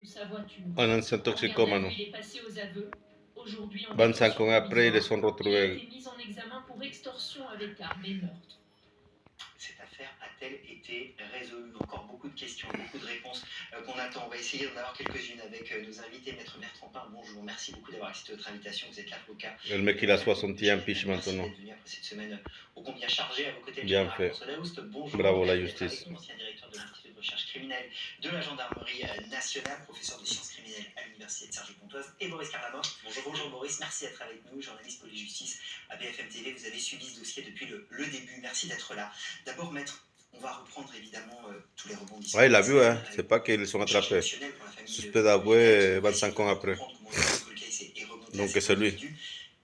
sa voiture. un ancien En garde à vue, toxicomano. il est passé aux aveux. Aujourd'hui, en 25 détention ans après, ils les provisoire, sont il a retrouvés. été mis en examen pour extorsion avec arme et meurtre. Cette affaire a-t-elle été résolue? Encore beaucoup de questions, beaucoup de réponses qu'on attend. On va essayer d'en avoir quelques-unes avec nos invités. Maître Bertrand Pin, bonjour. Merci beaucoup d'avoir accepté notre invitation. Vous êtes l'avocat. Le mec, il a 61 piges maintenant. Merci d'être venu après cette semaine ô combien chargée. À vos côtés, le Bien général fait. François Daoust. Bonjour. Bravo la Merci d'être justice. avec nous, ancien directeur de l'Institut de recherche criminelle de la gendarmerie nationale, professeur de sciences criminelles à l'université de Cergy-Pontoise, et Boris Karlamov. Bonjour. Bonjour Boris, merci d'être avec nous, journaliste police-justice à BFM TV. Vous avez suivi ce dossier depuis le début. Merci d'être là. D'abord, maître, on va reprendre évidemment tous les rebondissements. Ouais, il a vu, hein. C'est pas qu'ils sont attrapés. Suspect d'avouer 25 ans après. Donc c'est lui.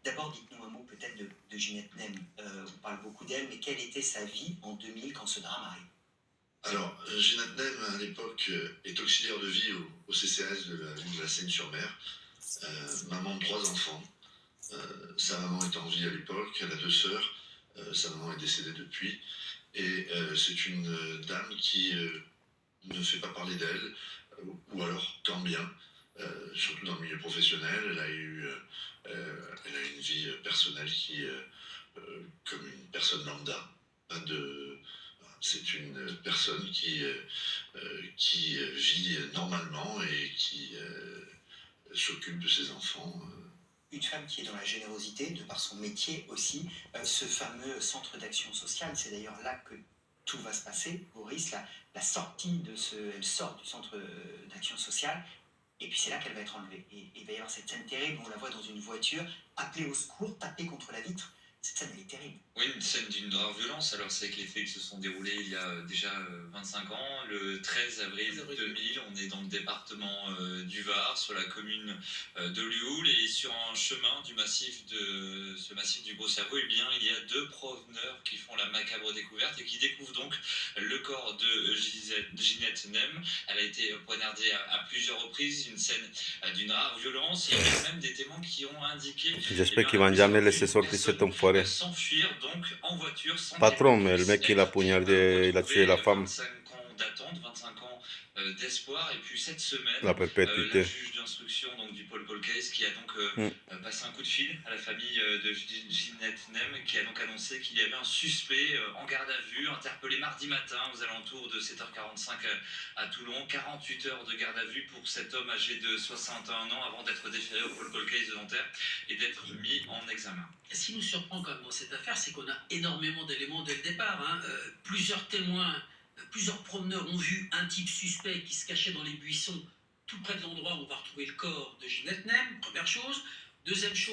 D'abord, dites-nous un mot peut-être de Ginette Nem. On parle beaucoup d'elle, mais quelle était sa vie en 2000 quand ce drame arrive? Alors, Ginette Nem, à l'époque, est auxiliaire de vie au CCAS de la ville de la Seine-sur-Mer. Maman de 3 enfants. Sa maman est en vie à l'époque, elle a 2 sœurs. Sa maman est décédée depuis. Et c'est une dame qui ne fait pas parler d'elle, ou alors tant bien, surtout dans le milieu professionnel. Elle a une vie personnelle qui, comme une personne lambda, c'est une personne qui vit normalement et qui s'occupe de ses enfants. Une femme qui est dans la générosité, de par son métier aussi, ce fameux centre d'action sociale, c'est d'ailleurs là que tout va se passer, Boris, la sortie elle sort du centre d'action sociale, et puis c'est là qu'elle va être enlevée. Et il va y avoir cette scène terrible où on la voit dans une voiture, appeler au secours, taper contre la vitre. Cette scène, elle est terrible. Oui, une scène d'une rare violence. Alors, c'est que les faits qui se sont déroulés il y a déjà 25 ans. Le 13 avril 2000, on est dans le département du Var, sur la commune de Lioul, et sur un chemin du massif du Gros-Cerveau, eh bien, il y a 2 proveneurs qui font la macabre découverte et qui découvrent donc le corps de Ginette Nem. Elle a été poignardée à plusieurs reprises, une scène d'une rare violence. Il y a même des témoins qui ont indiqué... J'espère qu'ils vont jamais laisser sortir cet enfoiré. S'enfuir donc en voiture sans Patron, mais le mec il a poignardé, il a tué la femme. 25 ans d'attente, 25 ans d'espoir, et puis cette semaine, La perpétuité. la juge d'instruction donc, du Paul Case qui a donc passé un coup de fil à la famille de Ginette Nem, qui a donc annoncé qu'il y avait un suspect en garde à vue, interpellé mardi matin aux alentours de 7h45 à Toulon. 48 heures de garde à vue pour cet homme âgé de 61 ans avant d'être déféré au Paul Case de Nanterre et d'être mis en examen. Ce qui nous surprend quand même dans cette affaire, c'est qu'on a énormément d'éléments dès le départ. Plusieurs témoins, plusieurs promeneurs ont vu un type suspect qui se cachait dans les buissons tout près de l'endroit où on va retrouver le corps de Ginette Nem, première chose. Deuxième chose,